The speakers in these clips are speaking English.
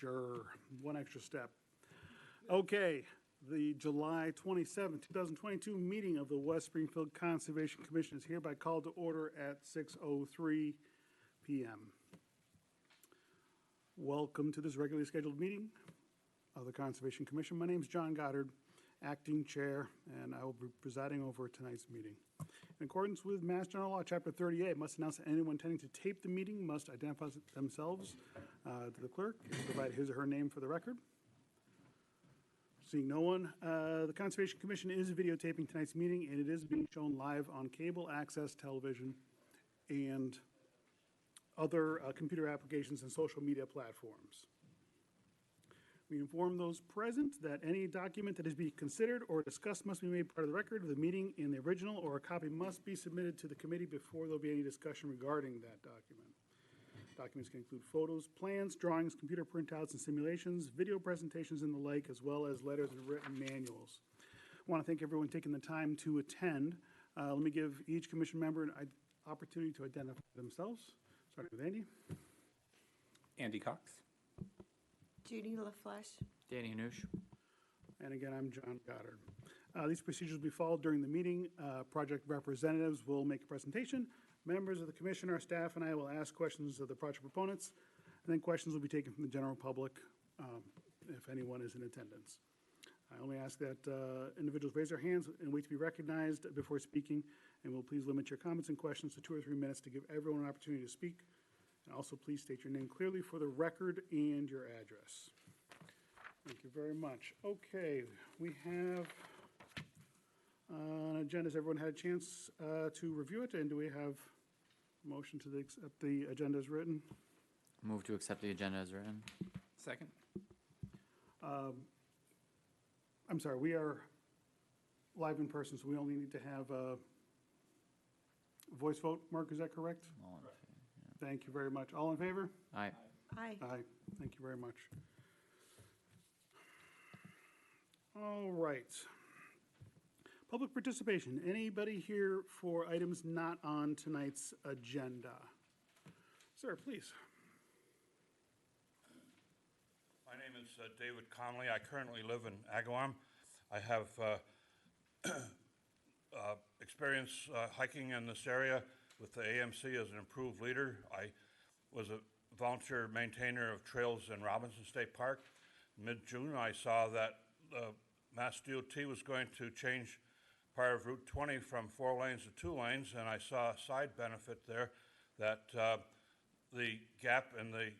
Sure, one extra step. Okay, the July 27th, 2022 meeting of the West Springfield Conservation Commission is hereby called to order at 6:03 p.m. Welcome to this regularly scheduled meeting of the Conservation Commission. My name is John Goddard, acting chair, and I will be presiding over tonight's meeting. In accordance with Mass General Law, Chapter 38, must announce that anyone intending to tape the meeting must identify themselves to the clerk and provide his or her name for the record. Seeing no one, the Conservation Commission is videotaping tonight's meeting, and it is being shown live on cable access television and other computer applications and social media platforms. We inform those present that any document that is being considered or discussed must be made part of the record of the meeting in the original, or a copy must be submitted to the committee before there'll be any discussion regarding that document. Documents can include photos, plans, drawings, computer printouts and simulations, video presentations and the like, as well as letters and written manuals. I want to thank everyone taking the time to attend. Let me give each commission member an opportunity to identify themselves. Starting with Andy. Andy Cox. Judy LaFleche. Danny Anoush. And again, I'm John Goddard. These procedures will be followed during the meeting. Project representatives will make a presentation. Members of the commission, our staff, and I will ask questions of the project proponents, and then questions will be taken from the general public if anyone is in attendance. I only ask that individuals raise their hands and wait to be recognized before speaking, and will please limit your comments and questions to 2 or 3 minutes to give everyone an opportunity to speak. And also please state your name clearly for the record and your address. Thank you very much. Okay, we have an agenda. Has everyone had a chance to review it? And do we have a motion to accept the agenda as written? Move to accept the agenda as written. Second. I'm sorry, we are live in person, so we only need to have a voice vote. Mark, is that correct? All in favor, yeah. Thank you very much. All in favor? Aye. Aye. Aye. Thank you very much. All right. Public participation. Anybody here for items not on tonight's agenda? Sir, please. My name is David Conley. I currently live in Agawam. I have experience hiking in this area with the AMC as an approved leader. I was a volunteer maintainer of trails in Robinson State Park. Mid-June, I saw that Mass DOT was going to change part of Route 20 from 4 lanes to 2 lanes, and I saw a side benefit there that the gap in the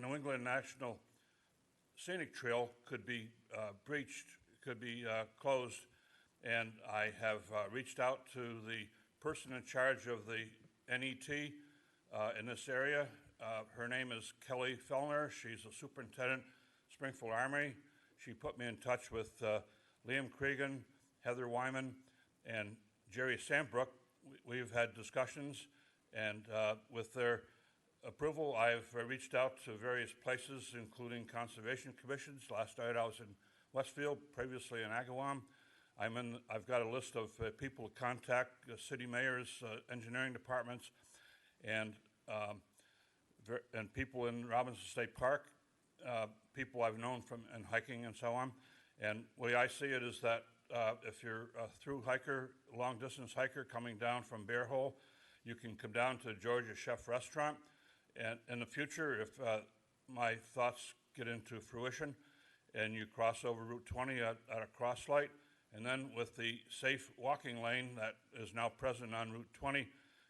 New England National Scenic Trail could be breached, could be closed, and I have reached out to the person in charge of the NET in this area. Her name is Kelly Fellner. She's a superintendent, Springfield Army. She put me in touch with Liam Cregan, Heather Wyman, and Jerry Sandbrook. We've had discussions, and with their approval, I've reached out to various places, including conservation commissions. Last night I was in Westfield, previously in Agawam. I've got a list of people to contact, city mayors, engineering departments, and people in Robinson State Park, people I've known from and hiking and so on. And the way I see it is that if you're a through hiker, long distance hiker coming down from Bear Hole, you can come down to Georgia Chef Restaurant. And in the future, if my thoughts get into fruition and you cross over Route 20 at a cross light, and then with the safe walking lane that is now present on Route 20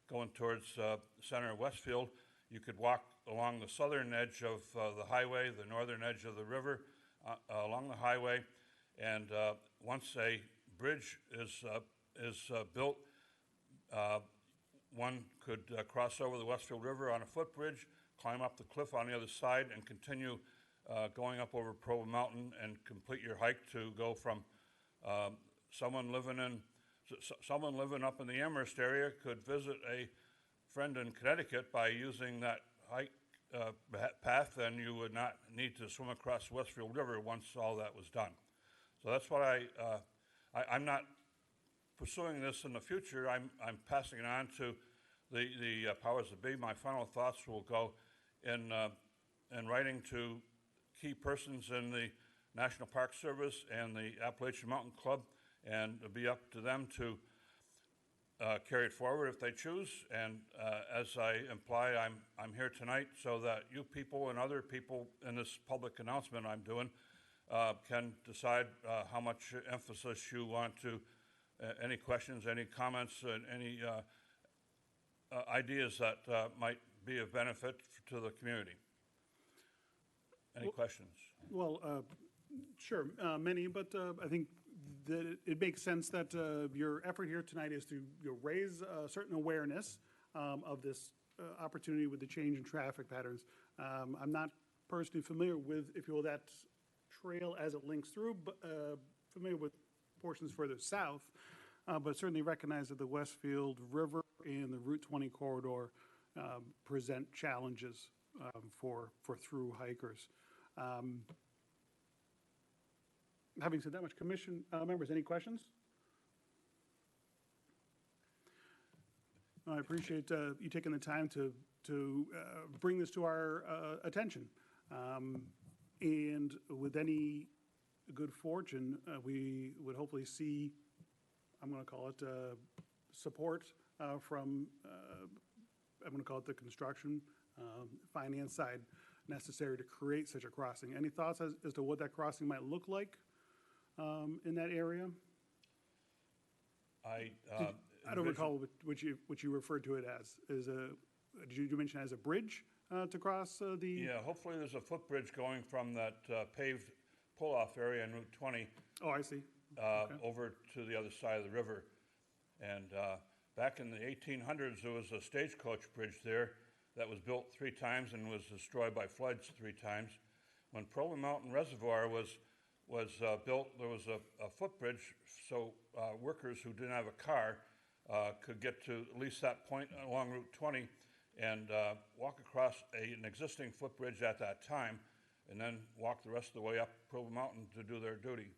going towards the center of Westfield, you could walk along the southern edge of the highway, the northern edge of the river, along the highway, and once a bridge is built, one could cross over the Westfield River on a footbridge, climb up the cliff on the other side, and continue going up over Provo Mountain and complete your hike to go from someone living up in the Amherst area could visit a friend in Connecticut by using that hike path, and you would not need to swim across the Westfield River once all that was done. So that's what I'm not pursuing this in the future. I'm passing it on to the powers that be. My final thoughts will go in writing to key persons in the National Park Service and the Appalachian Mountain Club, and it'll be up to them to carry it forward if they choose. And as I imply, I'm here tonight so that you people and other people in this public announcement I'm doing can decide how much emphasis you want to, any questions, any comments, and any ideas that might be of benefit to the community. Any questions? Well, sure, many, but I think that it makes sense that your effort here tonight is to raise a certain awareness of this opportunity with the change in traffic patterns. I'm not personally familiar with, if you will, that trail as it links through, but familiar with portions further south, but certainly recognize that the Westfield River and the Route 20 corridor present challenges for through hikers. Having said that much, commission members, any questions? I appreciate you taking the time to bring this to our attention. And with any good fortune, we would hopefully see, I'm going to call it support from, I'm going to call it the construction, finance side necessary to create such a crossing. Any thoughts as to what that crossing might look like in that area? I don't recall what you referred to it as. Did you mention as a bridge to cross the? Yeah, hopefully there's a footbridge going from that paved pull-off area in Route 20. Oh, I see. Okay. Over to the other side of the river. And back in the 1800s, there was a stagecoach bridge there that was built 3 times and was destroyed by floods 3 times. When Provo Mountain Reservoir was built, there was a footbridge so workers who didn't have a car could get to at least that point along Route 20 and walk across an existing footbridge at that time, and then walk the rest of the way up Provo Mountain to do their duty.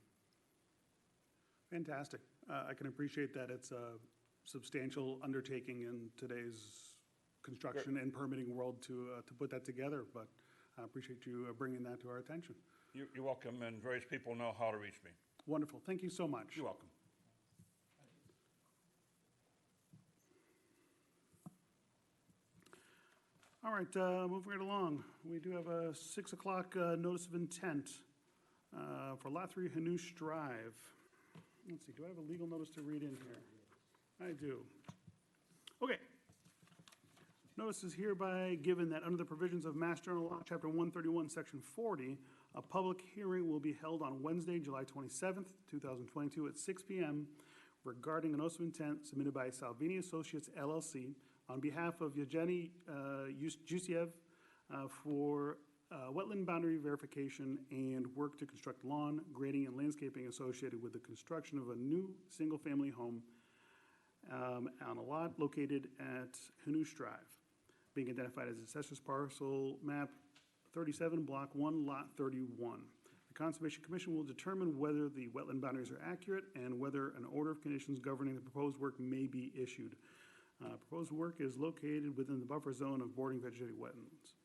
Fantastic. I can appreciate that it's a substantial undertaking in today's construction and permitting world to put that together, but I appreciate you bringing that to our attention. You're welcome, and various people know how to reach me. Wonderful. Thank you so much. You're welcome. All right, moving right along. We do have a 6 o'clock notice of intent for Lot 3 Hanoush Drive. Let's see, do I have a legal notice to read in here? I do. Okay. Notice is hereby given that under the provisions of Mass General Law, Chapter 131, Section 40, a public hearing will be held on Wednesday, July 27th, 2022 at 6 p.m. regarding a notice of intent submitted by Salvini Associates, LLC, on behalf of Yevgeny Jusiev for wetland boundary verification and work to construct lawn, grading, and landscaping associated with the construction of a new single-family home on a lot located at Hanoush Drive, being identified as Assessor's Parcel Map 37, Block 1, Lot 31. The Conservation Commission will determine whether the wetland boundaries are accurate and whether an order of conditions governing the proposed work may be issued. Proposed work is located within the buffer zone of bordering vegetated wetlands.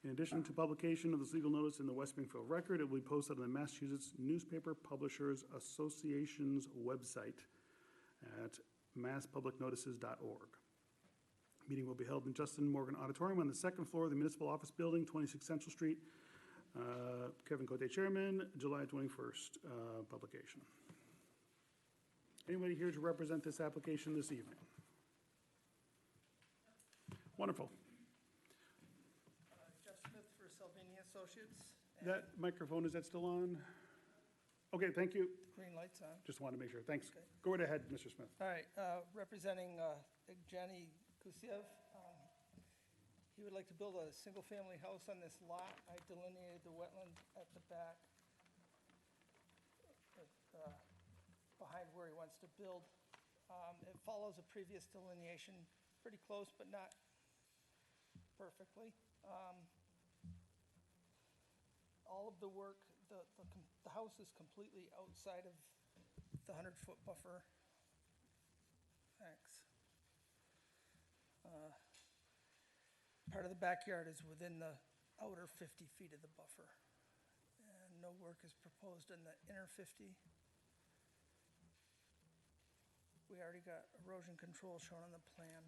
In addition to publication of this legal notice in the West Springfield Record, it will be posted on the Massachusetts Newspaper Publishers Association's website at masspublicnotices.org. Meeting will be held in Justin Morgan Auditorium on the 2nd floor of the Municipal Office Building, 26 Central Street. Kevin Cote, Chairman, July 21st publication. Anybody here to represent this application this evening? Wonderful. Jeff Smith for Salvini Associates. That microphone, is that still on? Okay, thank you. Green light's on. Just wanted to make sure. Thanks. Okay. Go right ahead, Mr. Smith. All right, representing Evgeny Kusiev. He would like to build a single-family house on this lot. I delineated the wetland at the back, behind where he wants to build. It follows a previous delineation, pretty close, but not perfectly. All of the work, the house is completely outside of the 100-foot buffer. Thanks. Part of the backyard is within the outer 50 feet of the buffer. no work is proposed in the inner 50. We already got erosion control shown on the plan.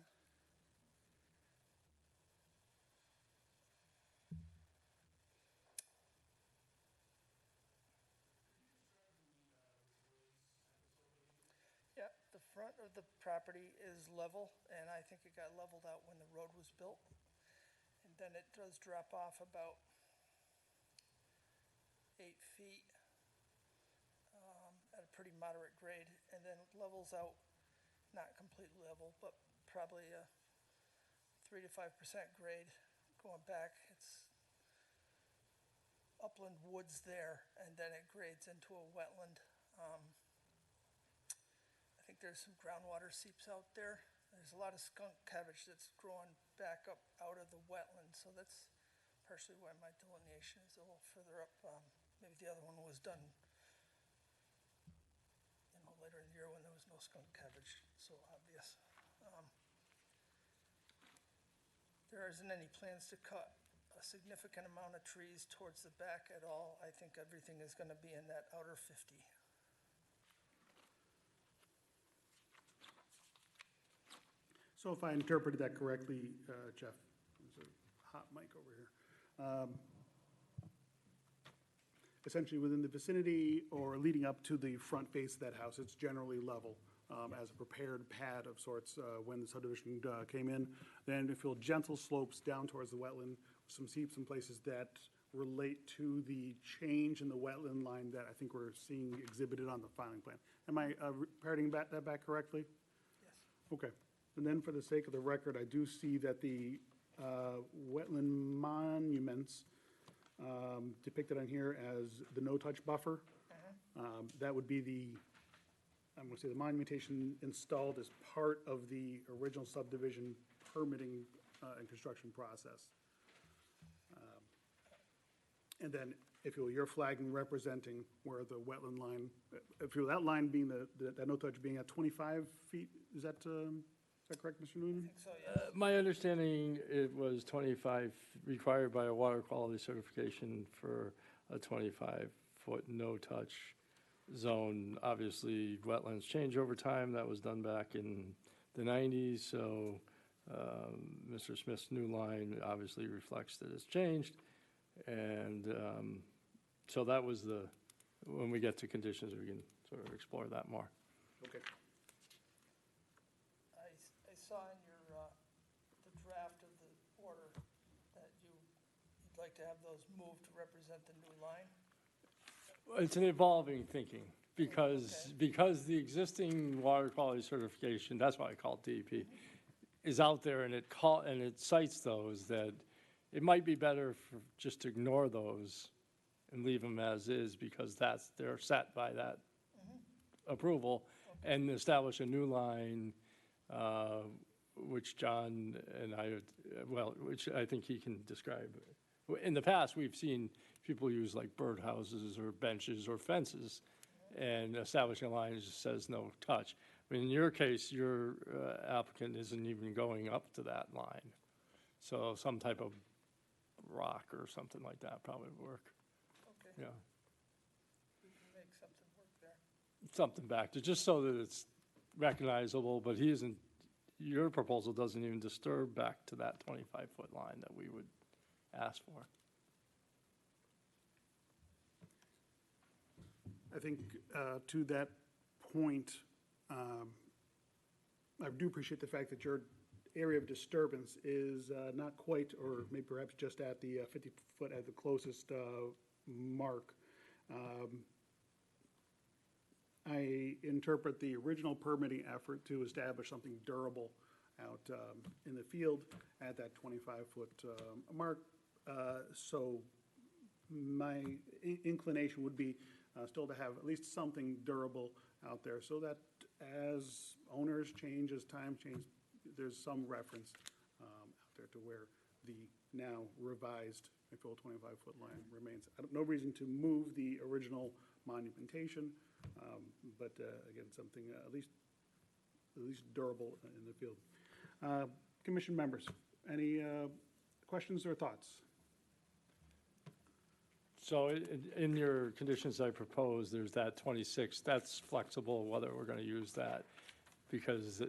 Yeah, the front of the property is level, and I think it got leveled out when the road was built. And then it does drop off about 8 feet at a pretty moderate grade, and then it levels out, not completely level, but probably a 3 to 5% grade going back. It's upland woods there, and then it grades into a wetland. I think there's some groundwater seeps out there. There's a lot of skunk cabbage that's growing back up out of the wetland, so that's partially why my delineation is a little further up. Maybe the other one was done, later in the year when there was no skunk cabbage so obvious. There isn't any plans to cut a significant amount of trees towards the back at all. I think everything is gonna be in that outer 50. So if I interpreted that correctly, Jeff, there's a hot mic over here. Essentially, within the vicinity or leading up to the front face of that house, it's generally level as a prepared pad of sorts when the subdivision came in. Then if you'll gentle slopes down towards the wetland, some seeps in places that relate to the change in the wetland line that I think we're seeing exhibited on the filing plan. Am I parroting that back correctly? Yes. Okay. And then for the sake of the record, I do see that the wetland monuments depicted on here as the no-touch buffer. That would be I'm gonna say the monumentation installed as part of the original subdivision permitting and construction process. And then if you will, you're flagging representing where the wetland line, if you will, that line being that no-touch being at 25 feet, is that correct, Mr. Noonan? I think so, yes. My understanding, it was 25, required by a water quality certification for a 25-foot no-touch zone. Obviously, wetlands change over time. That was done back in the 90s, so Mr. Smith's new line obviously reflects that it's changed. And so that was when we get to conditions, we can sort of explore that more. Okay. I saw in your, the draft of the order that you'd like to have those moved to represent the new line. It's an evolving thinking, because the existing water quality certification, that's why I call it DEP, is out there, and it cites those, that it might be better just to ignore those and leave them as is, because they're set by that approval, and establish a new line, which John and I, which I think he can describe. In the past, we've seen people use like birdhouses or benches or fences, and establishing a line just says no touch. I mean, in your case, your applicant isn't even going up to that line. So some type of rock or something like that probably would work. Okay. Yeah, We can make something work there. something back to, just so that it's recognizable, but your proposal doesn't even disturb back to that 25-foot line that we would ask for. I think to that point, I do appreciate the fact that your area of disturbance is not quite, or maybe perhaps just at the 50-foot at the closest mark. I interpret the original permitting effort to establish something durable out in the field at that 25-foot mark. So my inclination would be still to have at least something durable out there, so that as owners change, as time changes, there's some reference out there to where the now revised, if you will, 25-foot line remains. No reason to move the original monumentation, but again, something at least durable in the field. Commission members, any questions or thoughts? So in your conditions I propose, there's that 26, that's flexible, whether we're going to use that, because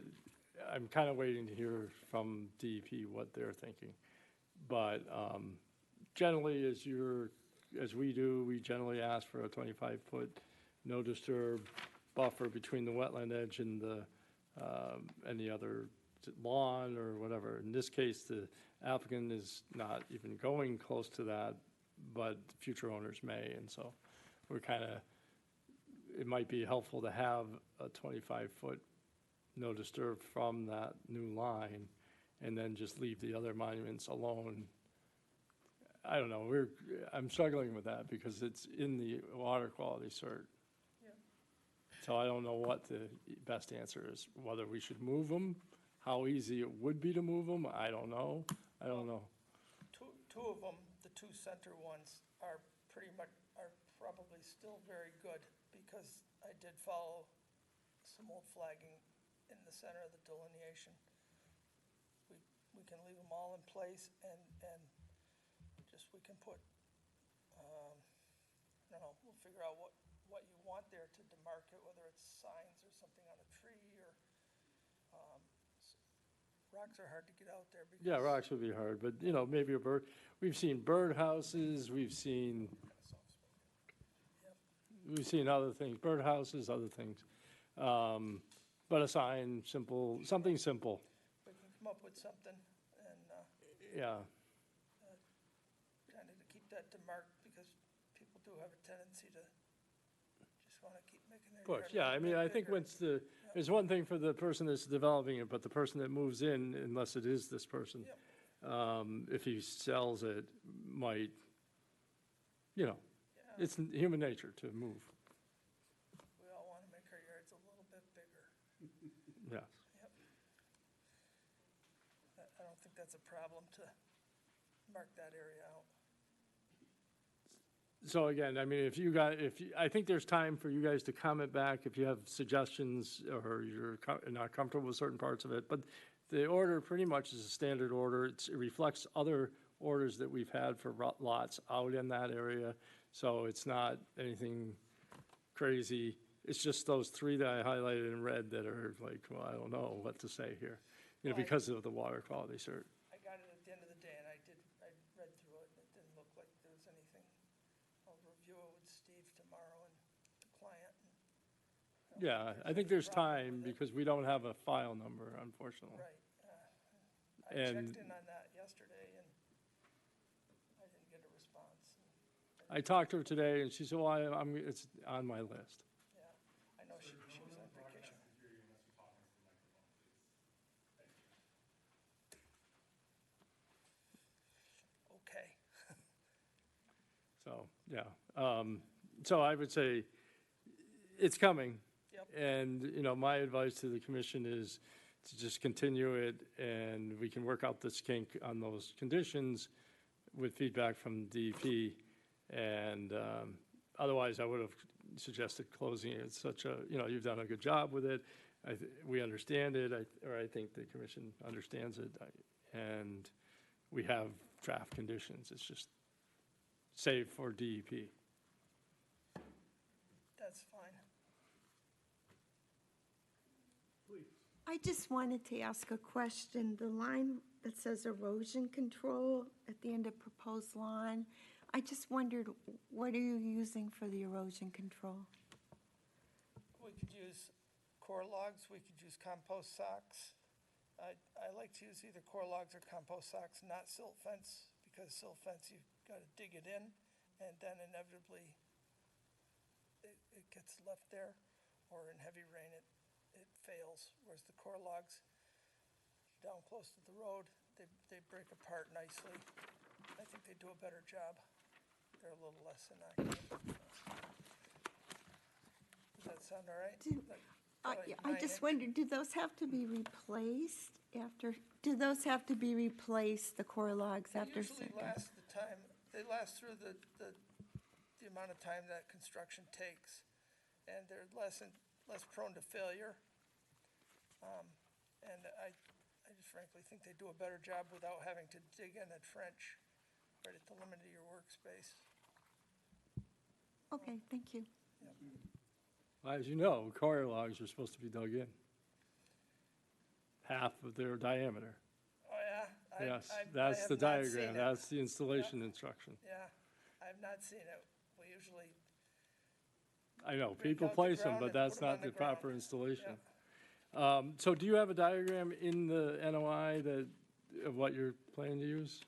I'm kind of waiting to hear from DEP what they're thinking. But generally, as we do, we generally ask for a 25-foot no disturb buffer between the wetland edge and the other lawn or whatever. In this case, the applicant is not even going close to that, but future owners may, and so we're kind of, it might be helpful to have a 25-foot no disturb from that new line, and then just leave the other monuments alone. I don't know, I'm struggling with that because it's in the water quality cert. So I don't know what the best answer is, whether we should move them, how easy it would be to move them, I don't know. Two of them, the two center ones, are probably still very good, because I did follow some old flagging in the center of the delineation. We can leave them all in place, and just, we can put, I don't know, we'll figure out what you want there to demarc it, whether it's signs or something on a tree, or, rocks are hard to get out there because. Yeah, rocks would be hard, but, maybe a bird, we've seen bird houses, we've seen other things, bird houses, other things. But a sign, something simple, We can come up with something, and, yeah. kind of to keep that demarked, because people do have a tendency to just want to keep making their yard. Push, yeah, I mean, I think bigger. there's one thing for the person that's developing it, but the person that moves in, unless it is this person, if he sells it, might, it's human nature to move, We all want to make our yards a little bit bigger. yes. Yep. I don't think that's a problem to mark that area out. So again, I mean, I think there's time for you guys to comment back if you have suggestions or you're not comfortable with certain parts of it. But the order pretty much is a standard order. It reflects other orders that we've had for lots out in that area. So it's not anything crazy. It's just those three that I highlighted in red that are like, well, I don't know what to say here, Right. because of the water quality cert. I got it at the end of the day, and I read through it, and it didn't look like there was anything. I'll review it with Steve tomorrow and the client. And Yeah, I think there's time because we don't have a file number, unfortunately. Right. I And- checked in on that yesterday, and I didn't get a response. I talked to her today and she said, well, it's on my list. Yeah, I know she was on vacation. Okay. So, yeah. So I would say it's coming. Yep. And, my advice to the commission is to just continue it and we can work out this kink on those conditions with feedback from DEP. And otherwise, I would have suggested closing it. It's such a, you've done a good job with it. We understand it, or I think the commission understands it. And we have draft conditions. It's just save for DEP. That's fine. I just wanted to ask a question. The line that says erosion control at the end of proposed lawn, I just wondered, what are you using for the erosion control? We could use core logs, we could use compost socks. I like to use either core logs or compost socks, not silt fence, because silt fence, you've got to dig it in, and then inevitably it gets left there, or in heavy rain it fails, whereas the core logs, down close to the road, they break apart nicely. I think they do a better job. They're a little less innocuous. Does that sound all right? I just wondered, do those have to be replaced after, the core logs after? They usually last the time, they last through the amount of time that construction takes, and they're less prone to failure. And I just frankly think they do a better job without having to dig in a trench right at the limit of your workspace. Okay, thank you. As you know, coir logs are supposed to be dug in. Half of their diameter. Oh, yeah? Yes, I that's have the not seen diagram, it. that's the installation instruction. Yeah, I've not seen it. We usually, I know, Break people out the place them, ground but and that's put 'em on not the the proper ground. installation. So do you have a diagram in the NOI that, of what you're planning to use?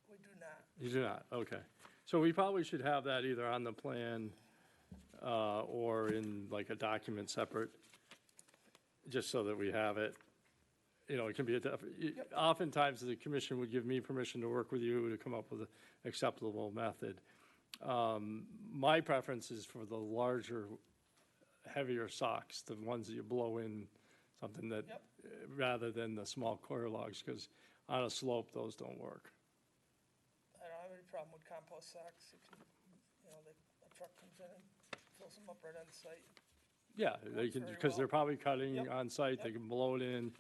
we do not. You do not, okay. So we probably should have that either on the plan, or in like a document separate, just so that we have it. You know, it can be oftentimes the commission would give me permission to work with you to come up with an acceptable method. My preference is for the larger, heavier socks, the ones that you blow in, something that, Yep. rather than the small coir logs, because on a slope, those don't work. I don't have any problem with compost sacks. You can, a truck comes in and fills them up right on site. Yeah, they Works can, very because they're well. probably cutting Yep, on site, they yep. can blow it in,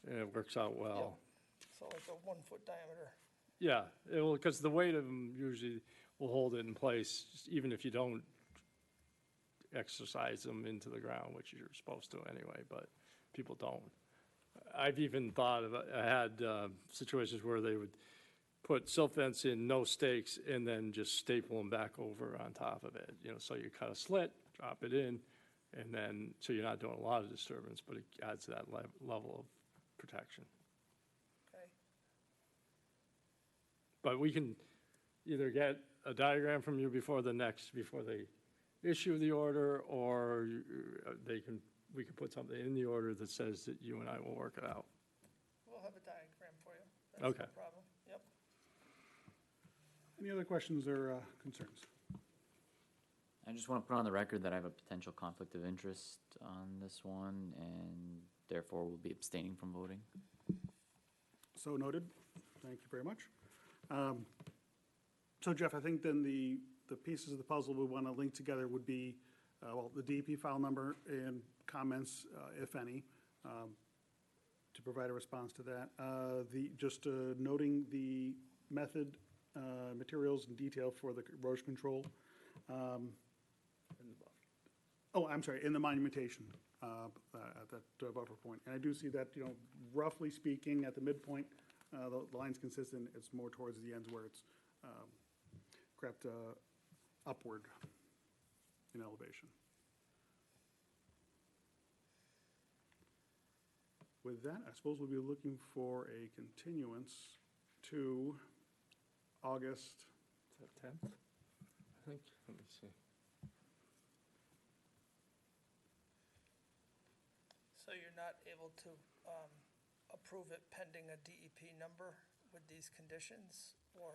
and it works out well. So like a 1-foot diameter. Yeah, it will, because the weight of them usually will hold it in place, even if you don't exercise them into the ground, which you're supposed to anyway, but people don't. I've even thought of, I had situations where they would put silt fence in, no stakes, and then just staple them back over on top of it. You know, so you cut a slit, drop it in, and then, so you're not doing a lot of disturbance, but it adds that level of protection. Okay. But we can either get a diagram from you before they issue the order, or we can put something in the order that says that you and I will work it out. We'll have a diagram for you. That's Okay. no problem. Yep. Any other questions or concerns? I just want to put on the record that I have a potential conflict of interest on this one, and therefore will be abstaining from voting. So noted. Thank you very much. So Jeff, I think then the pieces of the puzzle we want to link together would be, well, the DEP file number and comments, if any, to provide a response to that. Just noting the method, materials and detail for the erosion control. Oh, I'm sorry, in the monumentation, at that buffer point. And I do see that, roughly speaking, at the midpoint, the line's consistent. It's more towards the ends where it's crept upward in elevation. With that, I suppose we'll be looking for a continuance to August. Is that 10th? I think, let me see. So you're not able to approve it pending a DEP number with these conditions, or?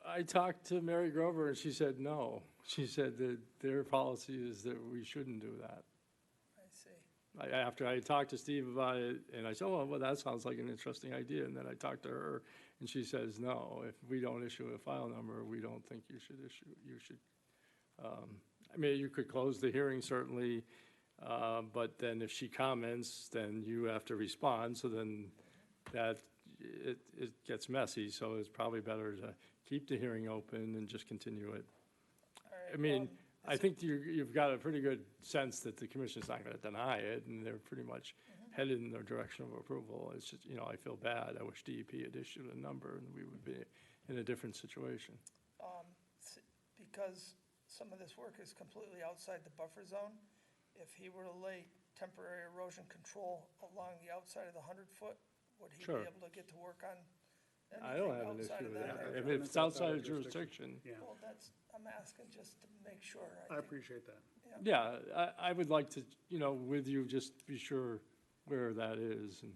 I talked to Mary Grover, and she said no. She said that their policy is that we shouldn't do that. I see. After I talked to Steve about it, and I said, oh, well, that sounds like an interesting idea, and then I talked to her, and she says, no, if we don't issue a file number, we don't think you should I mean, you could close the hearing, certainly, but then if she comments, then you have to respond, so then it gets messy, so it's probably better to keep the hearing open and just continue it. All right, I mean, is I it- think you've got a pretty good sense that the commission's not gonna deny it, and they're pretty much headed in their direction of approval. It's just, I feel bad. I wish DEP had issued a number, and we would be in a different situation. Because some of this work is completely outside the buffer zone, if he were to lay temporary erosion control along the outside of the 100-foot, would he be Sure. able to get to work on I don't anything have an outside issue of with that. that? If area. it's outside of jurisdiction. Yeah, Well, I'm asking just to make sure. I think- appreciate that. Yeah, I would like to, with you, just be sure where that is, and,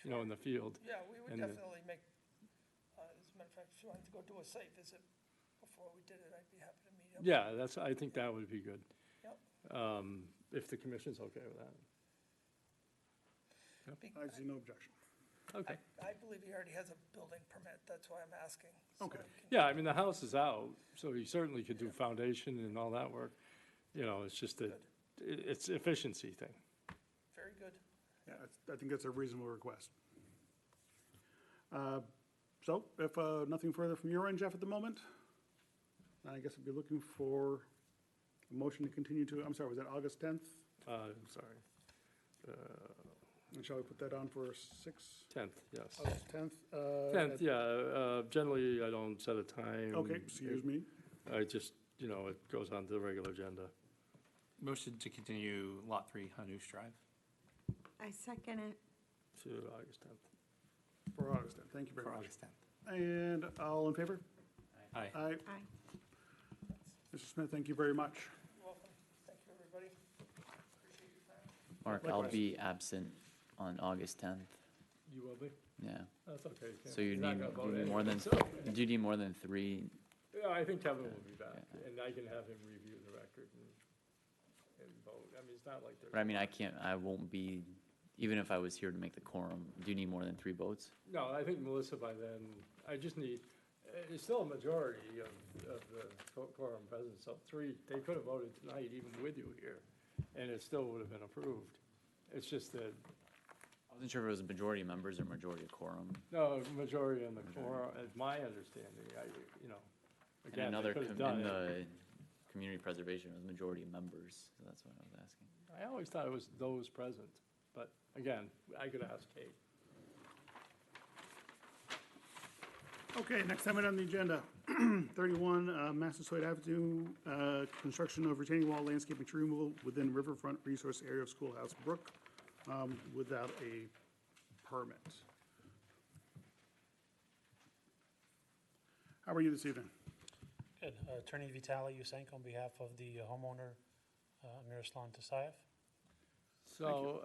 in the field. Yeah, we would And definitely make, as a matter of fact, if you wanted to go do a site visit before we did it, I'd be happy to meet up. Yeah, I think that would be good. Yep. If the commission's okay with that. I see no objection. Okay. I believe he already has a building permit, that's why I'm asking. so Okay. he can- Yeah, I mean, the house is out, so you certainly could do foundation and all that work. It's just that, it's efficiency thing. Very good. Yeah, I think that's a reasonable request. So if nothing further from your end, Jeff, at the moment, I guess I'd be looking for A motion to continue to, I'm sorry, was that August 10th? I'm sorry, And shall we put that on for 10th, yes. August 10th? 10th, yeah, generally I don't set a time. Okay, excuse me. I just, it goes on to the regular agenda. Motion to continue Lot 3, Hanoush Drive. I second it. To August 10th. For August 10th, thank you very For much. August 10th. And all in favor? Aye. Aye. Aye. Mr. Smith, thank you very much. Welcome. Thank you, everybody. Appreciate your time. Mark, I'll Likewise. be absent on August 10th. You will be? Yeah. That's okay. So you You're not need, gonna vote you need anyway, more than, so- do you need more than 3? Yeah, I think Kevin will be back, and I can have him review the record and vote. I mean, it's not like there's. But I mean, I won't be, even if I was here to make the quorum, do you need more than 3 votes? No, I think Melissa by then, I just need, it's still a majority of the quorum present, so 3, they could have voted tonight even with you here, and it still would have been approved. It's just that, I wasn't sure if it was a majority of members or majority of quorum. no, majority on the quorum, as my understanding, And again, they another, could have in done it. the community preservation, it was majority of members, so that's what I was asking. I always thought it was those present, but again, I could ask Kate. Okay, next item on the agenda, 31 Massasoit Avenue, construction of retaining wall landscaping tree removal within riverfront resource area of Schoolhouse Brook without a permit. How are you this evening? Good. Attorney Vitaly Yusenko on behalf of the homeowner, Miroslav Tasayev. So,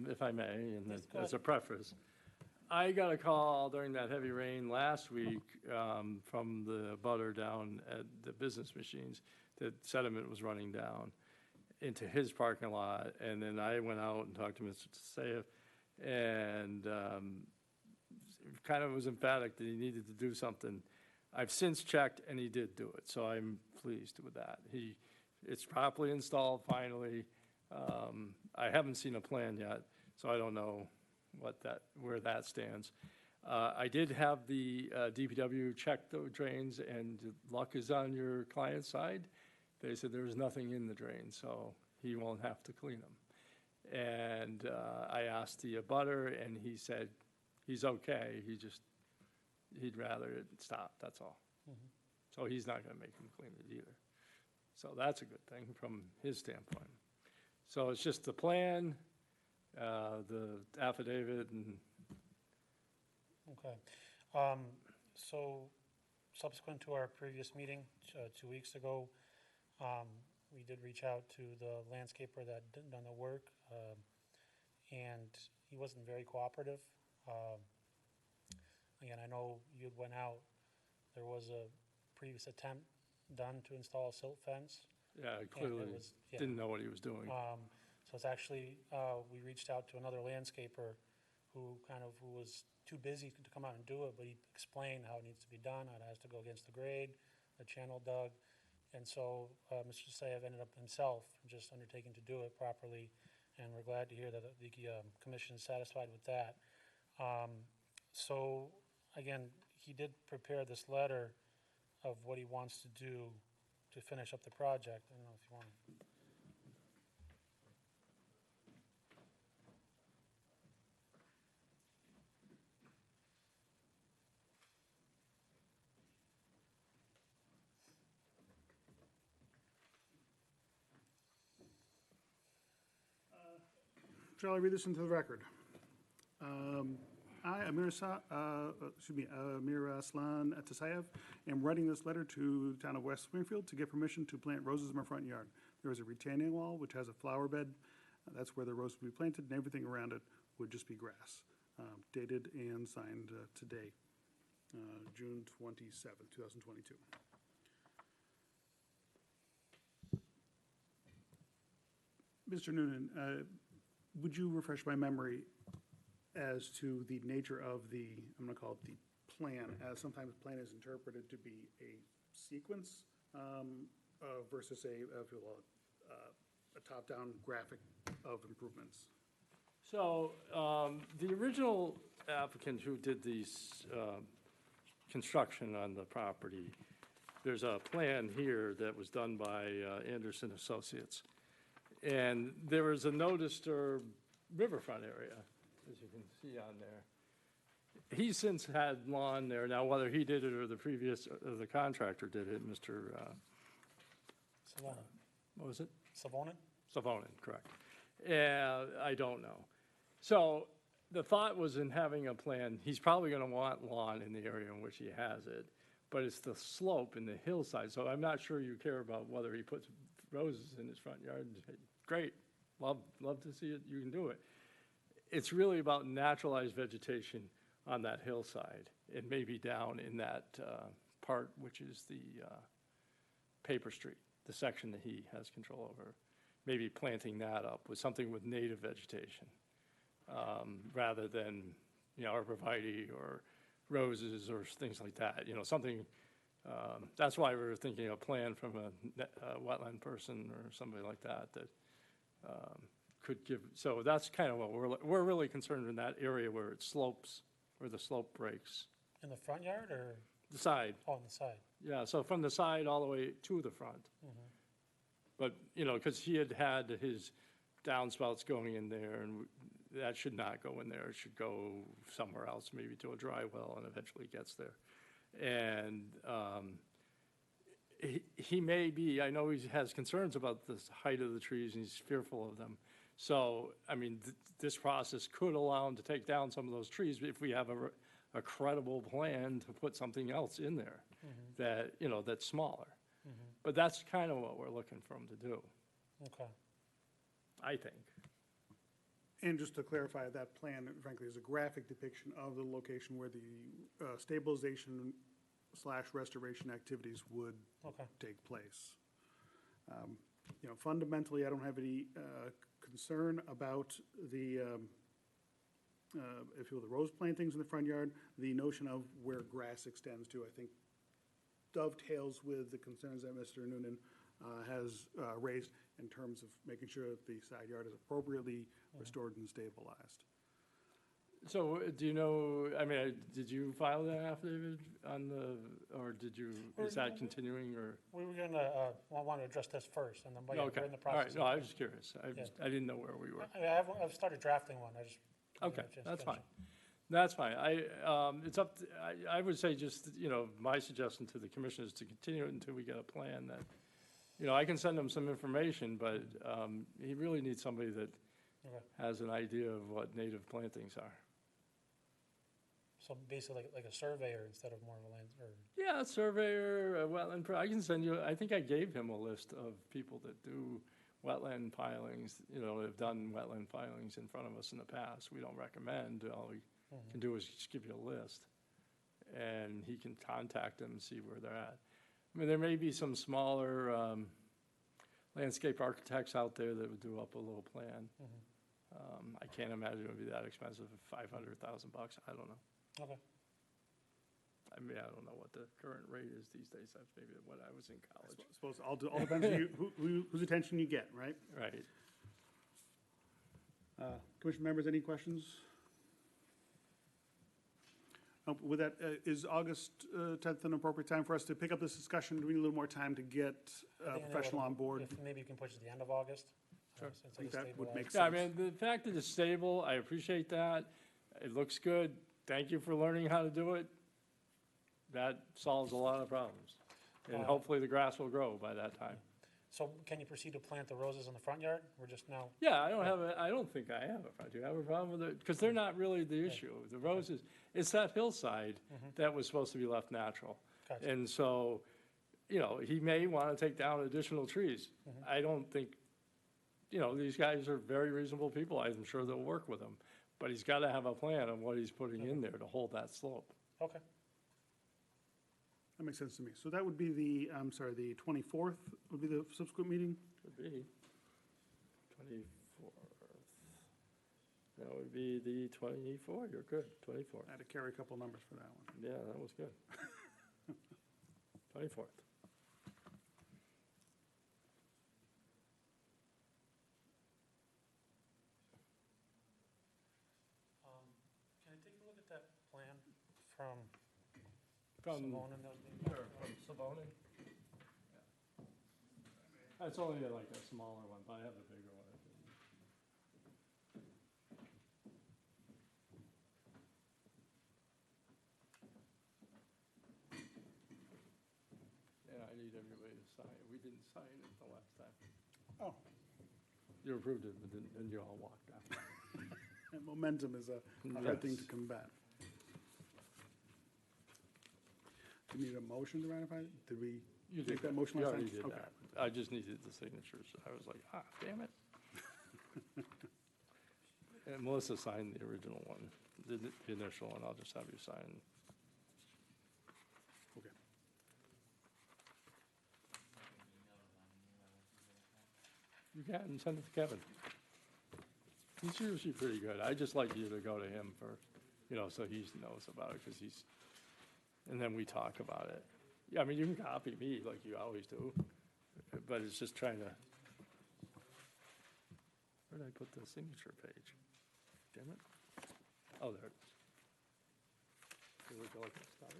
if I may, and Yes, go as a preface, I got a call during that heavy rain last week from the butter down at the Business Machines that sediment was running down into his parking lot. And then I went out and talked to Mr. Tasayev and kind of was emphatic that he needed to do something. I've since checked and he did do it, so I'm pleased with that. It's properly installed finally. I haven't seen a plan yet, so I don't know where that stands. I did have the DPW check the drains, and luck is on your client's side. They said there was nothing in the drain, so he won't have to clean them. And I asked the abutter, and he said he's okay, he'd rather it stop, that's all. So he's not gonna make him clean it either. So that's a good thing from his standpoint. So it's just the plan, the affidavit, and Okay. So subsequent to our previous meeting 2 weeks ago, we did reach out to the landscaper that done the work, and he wasn't very cooperative. Again, I know you went out, there was a previous attempt done to install a silt fence. yeah, and clearly it was- yeah. didn't know what he was doing. So it's actually, we reached out to another landscaper who was too busy to come out and do it, but he explained how it needs to be done, how it has to go against the grade, the channel dug. And so Mr. Sayev ended up himself just undertaking to do it properly, and we're glad to hear that the commission is satisfied with that. So again, he did prepare this letter of what he wants to do to finish up the project. I don't know if you want to. Shall I read this into the record? I, Amir Aslan Tasayev, am writing this letter to the town of West Springfield to get permission to plant roses in my front yard. There is a retaining wall which has a flower bed. That's where the roses will be planted, and everything around it would just be grass. Dated and signed today, June 27th, 2022. Mr. Noonan, would you refresh my memory as to the nature of the, I'm going to call it the plan, as sometimes plan is interpreted to be a sequence versus if you will, a top-down graphic of improvements? So, the original applicant who did these construction on the property there's a plan here that was done by Anderson Associates. And there was a no disturb riverfront area, as you can see on there. He's since had lawn there. Now, whether he did it or the previous, or the contractor did it, Mr., Savonin. what was it? Savonin? Savonin, correct. I don't know. So the thought was in having a plan, he's probably going to want lawn in the area in which he has it, but it's the slope in the hillside. So I'm not sure you care about whether he puts roses in his front yard. Great, love to see it, you can do it. It's really about naturalized vegetation on that hillside and maybe down in that part which is the paper street, the section that he has control over. Maybe planting that up with something with native vegetation, rather than, arborvitae or roses or things like that, something, that's why we were thinking a plan from a wetland person or somebody like that could give, so that's kind of what we're really concerned in that area where it slopes, where the slope breaks. In the front yard or, The side, on the side? yeah, so from the side all the way to the front. But, because he had his downspouts going in there, and that should not go in there. It should go somewhere else, maybe to a dry well, and eventually gets there. And he may be, I know he has concerns about the height of the trees, and he's fearful of them. So, this process could allow him to take down some of those trees if we have a credible plan to put something else in there that, that's smaller. But that's kind of what we're looking for him to do, Okay. I think. And just to clarify, that plan, frankly, is a graphic depiction of the location where the stabilization / restoration activities would Okay. take place. Fundamentally, I don't have any concern about the, if you will, the rose plantings in the front yard. The notion of where grass extends to, I think, dovetails with the concerns that Mr. Noonan has raised in terms of making sure that the side yard is appropriately restored and stabilized. So do you know, did you file that affidavit on or did you, is that continuing or? We were gonna, want to address this first, and then, but yeah, Okay, we're in the all right, process. no, I was just curious. I didn't know where we were. I've started drafting one, I just. Okay, just that's finished. fine. That's fine. It's up, I would say just, my suggestion to the commission is to continue it until we get a plan that, I can send him some information, but he really needs somebody that Okay. has an idea of what native plantings are. So basically like a surveyor instead of more of a land, or, Yeah, a surveyor, a wetland, I can send you, I think I gave him a list of people that do wetland filings, have done wetland filings in front of us in the past. We don't recommend, all we can do is just give you a list. And he can contact them and see where they're at. There may be some smaller landscape architects out there that would do up a little plan. I can't imagine it would be that expensive, $500,000, I don't know. okay. I don't know what the current rate is these days, that's maybe when I was in I college. suppose all depends on whose attention you get, right? Right. Commission members, any questions? With that, is August 10th an appropriate time for us to pick up this discussion? Do we need a little more time to get I think a professional on board? If maybe you can push it to the end of August. Sure. Since I think it's that would make stabilized. sense. Yeah, the fact that it's stable, I appreciate that. It looks good. Thank you for learning how to do it. That solves a lot of problems. And hopefully the grass will grow by that time. So can you proceed to plant the roses in the front yard? We're just now, Yeah, I don't think I have a, do you have a problem with it? Because they're not really the issue. The roses, it's that hillside that was supposed to be left natural. Gotcha. And so, he may want to take down additional trees. I don't think, these guys are very reasonable people. I'm sure they'll work with them. But he's got to have a plan on what he's putting in there to hold that slope. okay. That makes sense to me. So that would be the 24th would be the subsequent meeting? Could be 24th. That would be the 24th. You're good, 24th. I had to carry a couple numbers for that one. Yeah, that was good. 24th. Can I take a look at that plan from From, Savonin? from Savonin? It's only like a smaller one, but I have a bigger one. And I need everybody to sign. We didn't sign it the last time. Oh, You approved it, but then you all walked out. and momentum is a hard thing to Yes. combat. Do you need a motion to ratify it? Did we You take did that motion You last time? already did Okay. that. I just needed the signatures. I was like, damn it. And Melissa signed the original one, the initial one. I'll just have you sign. Okay. You can send it to Kevin. He's usually pretty good. I just like you to go to him first, so he knows about it, because and then we talk about it. Yeah, I mean, you can copy me like you always do, but it's just trying to, where did I put the signature page? Damn it. Oh, there it is. Here we go, like a start.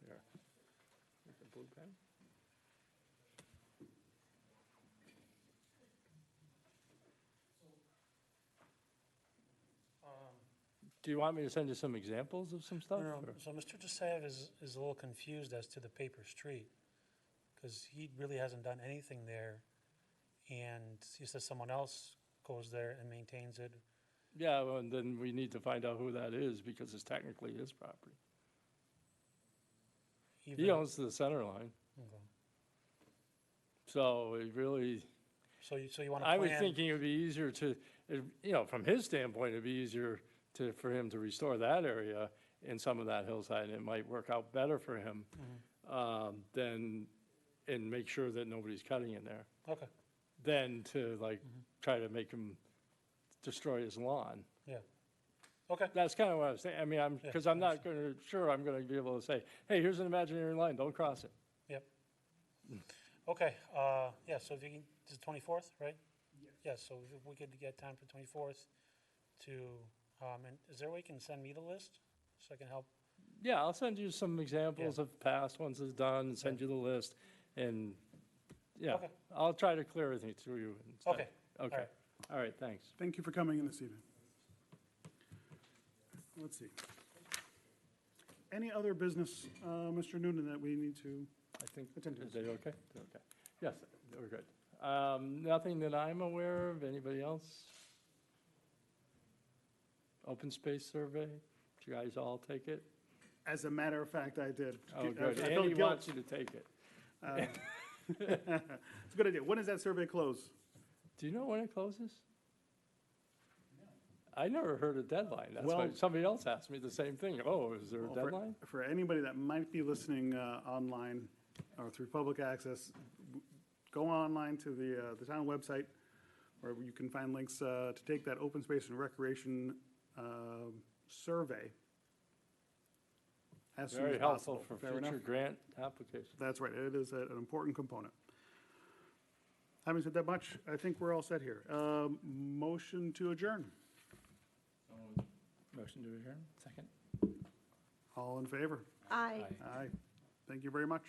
There. With the blue pen. Do you want me to send you some examples of some stuff? No, or- so Mr. Desav is a little confused as to the paper street, because he really hasn't done anything there, and he says someone else goes there and maintains it. Yeah, well, and then we need to find out who that is, because it's technically his property. He even- owns the center line, Okay. so it really, So you want to I plan? was thinking it would be easier to, from his standpoint, it'd be easier for him to restore that area and some of that hillside, and it might work out better for him than, and make sure that nobody's cutting in there, Okay, than to try to make him destroy his lawn. yeah. Okay, That's kind of what I was saying. I mean, because I'm not I'm going to be able to say, hey, here's an imaginary line, don't cross it. yep. Okay, yeah, so if you can, it's the 24th, right? Yes. So if we could get time for 24th to, and is there a way you can send me the list so I can help? Yeah, I'll send you some examples of past ones that's done, and send you the list, and, yeah, Okay. I'll try to clear everything through you. and stuff. Okay, Okay, right. all right, thanks. Thank you for coming in this evening. Let's see. Any other business, Mr. Noonan, that we need to? I think, Attend to is that okay? They're okay. Yes, we're good. Nothing that I'm aware of. Anybody else? Open space survey? Did you guys all take it? As a matter of fact, I did. Oh, good. I felt Andy guilt. wants you to take it. It's a good idea. When does that survey close? Do you know when it closes? I never heard a deadline. That's why Well- somebody else asked me the same thing. Oh, is there a Well, deadline? For anybody that might be listening online or through public access, go online to the town website, where you can find links to take that open space and recreation survey as soon Very as helpful possible. for Fair enough? future grant applications. That's right. It is an important component. Having said that much, I think we're all set here. Motion to adjourn. Motion to adjourn, second? All in favor? Aye. Aye. Thank you very much.